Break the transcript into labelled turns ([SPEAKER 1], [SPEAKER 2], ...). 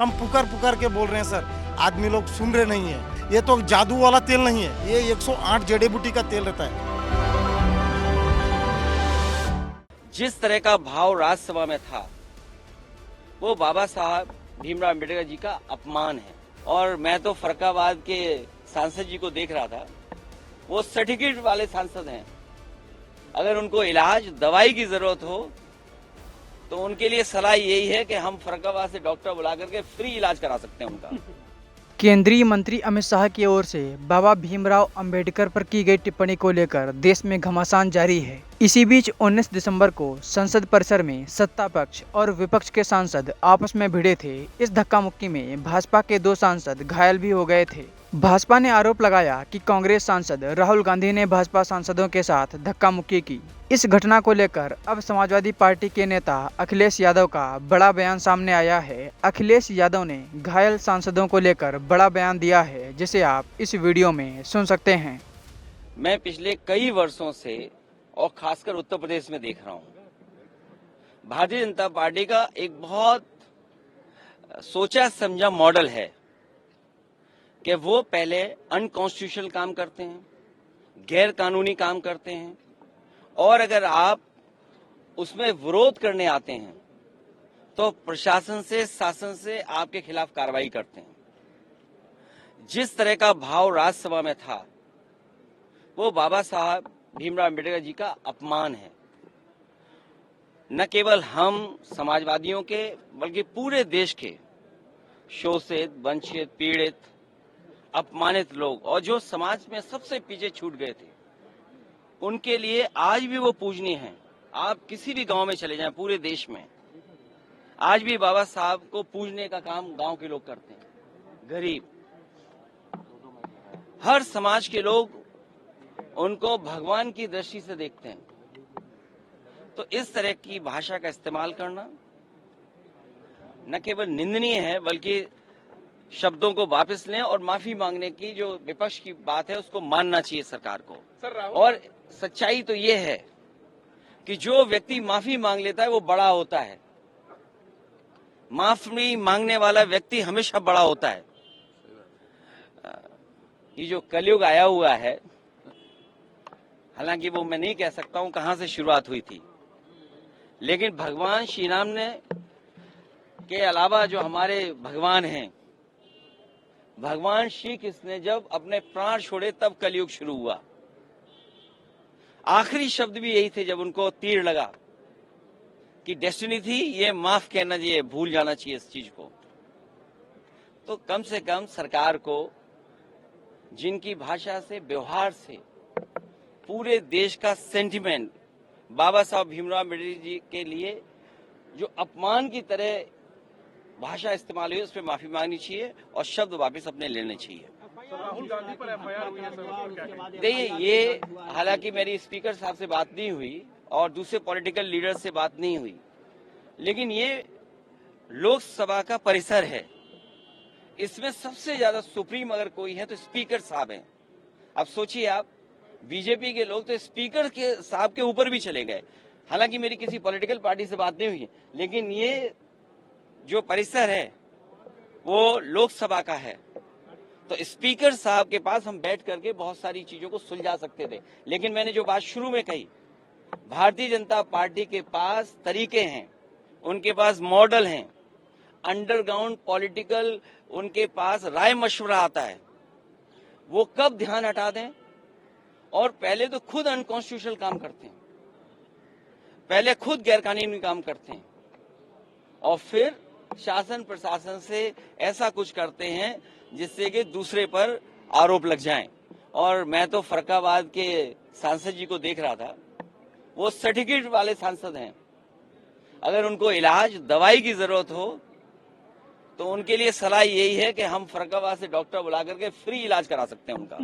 [SPEAKER 1] हम पुकार पुकार के बोल रहे हैं सर, आदमी लोग सुन रहे नहीं है। ये तो जादू वाला तेल नहीं है, ये 108 जड़ी बूटी का तेल रहता है।
[SPEAKER 2] जिस तरह का भाव राज्यसभा में था वो बाबा साहब भीमराव अम्बेडकर जी का अपमान है। और मैं तो फरक्काबाद के सांसद जी को देख रहा था, वो सर्टिफिकेट वाले सांसद हैं। अगर उनको इलाज दवाई की जरूरत हो तो उनके लिए सलाह यही है कि हम फरक्काबाद से डॉक्टर बुला करके फ्री इलाज करा सकते हैं उनका।
[SPEAKER 3] केंद्रीय मंत्री अमित शाह की ओर से बाबा भीमराव अंबेडकर पर की गई टिप्पणी को लेकर देश में घमासान जारी है। इसी बीच 19 दिसंबर को संसद परिसर में सत्ता पक्ष और विपक्ष के सांसद आपस में भिड़े थे। इस धक्का मुक्की में भाजपा के 2 सांसद घायल भी हो गए थे। भाजपा ने आरोप लगाया कि कांग्रेस सांसद राहुल गांधी ने भाजपा सांसदों के साथ धक्का मुक्की की। इस घटना को लेकर अब समाजवादी पार्टी के नेता अखिलेश यादव का बड़ा बयान सामने आया है। अखिलेश यादव ने घायल सांसदों को लेकर बड़ा बयान दिया है, जिसे आप इस वीडियो में सुन सकते हैं।
[SPEAKER 2] मैं पिछले कई वर्षों से और खासकर उत्तर प्रदेश में देख रहा हूं, भारतीय जनता पार्टी का एक बहुत सोचा समझा मॉडल है कि वो पहले अनकॉन्स्टिट्यूशनल काम करते हैं, गैर कानूनी काम करते हैं, और अगर आप उसमें विरोध करने आते हैं तो प्रशासन से, शासन से आपके खिलाफ कार्रवाई करते हैं। जिस तरह का भाव राज्यसभा में था वो बाबा साहब भीमराव अम्बेडकर जी का अपमान है। न केवल हम समाजवादियों के बल्कि पूरे देश के शोषित, वंचित, पीड़ित, अपमानित लोग और जो समाज में सबसे पीछे छूट गए थे, उनके लिए आज भी वो पूजनीय हैं। आप किसी भी गांव में चले जाएं पूरे देश में, आज भी बाबा साहब को पूजने का काम गांव के लोग करते हैं। गरीब, हर समाज के लोग उनको भगवान की दृष्टि से देखते हैं। तो इस तरह की भाषा का इस्तेमाल करना न केवल निंदनीय है बल्कि शब्दों को वापस लें और माफी मांगने की जो विपक्ष की बात है उसको मानना चाहिए सरकार को। और सच्चाई तो ये है कि जो व्यक्ति माफी मांग लेता है वो बड़ा होता है। माफी मांगने वाला व्यक्ति हमेशा बड़ा होता है। ये जो कलयुग आया हुआ है, हालांकि वो मैं नहीं कह सकता हूं कहां से शुरुआत हुई थी, लेकिन भगवान श्री राम ने के अलावा जो हमारे भगवान हैं, भगवान श्री कृष्ण ने जब अपने प्राण छोड़े तब कलयुग शुरू हुआ। आखिरी शब्द भी यही थे जब उनको तीर लगा कि डेस्टिनी थी, ये माफ कहना चाहिए, भूल जाना चाहिए इस चीज को। तो कम से कम सरकार को जिनकी भाषा से, व्यवहार से पूरे देश का सेंटिमेंट बाबा साहब भीमराव अम्बेडकर जी के लिए जो अपमान की तरह भाषा इस्तेमाल हुई, उस पर माफी मांगनी चाहिए और शब्द वापस अपने लेने चाहिए।
[SPEAKER 4] राहुल गांधी पर एफआईआर हुई है सर,
[SPEAKER 2] देखिए, ये हालांकि मेरी स्पीकर साहब से बात नहीं हुई और दूसरे पॉलिटिकल लीडर से बात नहीं हुई, लेकिन ये लोकसभा का परिसर है। इसमें सबसे ज्यादा सुप्रीम अगर कोई है तो स्पीकर साहब हैं। अब सोचिए आप, बीजेपी के लोग तो स्पीकर के साहब के ऊपर भी चले गए। हालांकि मेरी किसी पॉलिटिकल पार्टी से बात नहीं हुई, लेकिन ये जो परिसर है वो लोकसभा का है, तो स्पीकर साहब के पास हम बैठ करके बहुत सारी चीजों को सुलझा सकते थे। लेकिन मैंने जो बात शुरू में कही, भारतीय जनता पार्टी के पास तरीके हैं, उनके पास मॉडल हैं, अंडरग्राउंड पॉलिटिकल उनके पास राय मशवरा आता है। वो कब ध्यान हटा दें, और पहले तो खुद अनकॉन्स्टिट्यूशनल काम करते हैं, पहले खुद गैरकानूनी काम करते हैं, और फिर शासन प्रशासन से ऐसा कुछ करते हैं जिससे कि दूसरे पर आरोप लग जाएं। और मैं तो फरक्काबाद के सांसद जी को देख रहा था, वो सर्टिफिकेट वाले सांसद हैं। अगर उनको इलाज दवाई की जरूरत हो तो उनके लिए सलाह यही है कि हम फरक्काबाद से डॉक्टर बुला करके फ्री इलाज करा सकते हैं उनका।